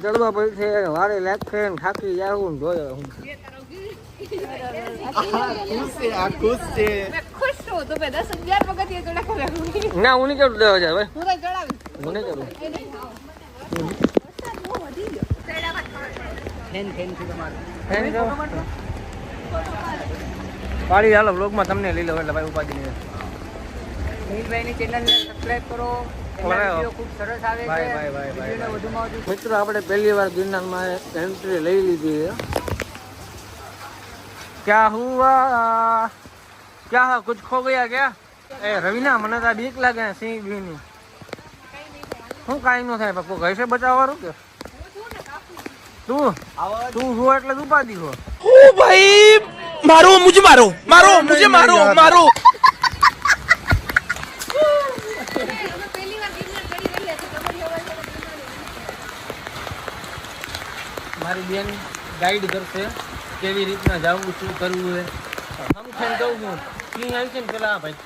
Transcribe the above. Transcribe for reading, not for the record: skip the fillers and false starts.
ચડવા પડશે વારે લાગશે ને થાકી જાવ ને જોયો હું ખુશ છે ખુશ છું તો 10,000 પગથિયે ચડા કરાવું ના હું નહીં ચડું 10,000 ભાઈ હું તો ચડાવી હું નહીં ચડું પાડી હાલો બ્લોગમાં તમને લઈ લો એટલે ભાઈ ઉપાધિ નહીં નીલભાઈની ચેનલને સબસ્ક્રાઇબ કરો ખૂબ સરસ આવે છે વધુમાં વધુ મિત્રો આપણે પહેલી વાર ગિરનારમાં એન્ટ્રી લઈ લીધી છે क्या हुआ क्या हुआ कुछ खो गया क्या ए रवीना મને તો બીક લાગે સિંહ બીની હું કાઈ નો થાય પપ્પો ઘરે બચાવવાનું કે તું હો એટલે ઉપાધી હો ओ भाई मारो मुझे मारो मारो मुझे मारो मारो મારી બેન ગાઈડ કરશે કેવી રીતના જવું શું કરવું છે હમ ખાઈને જવું છું સિંહ આવી છે ને પેલા ભાઈ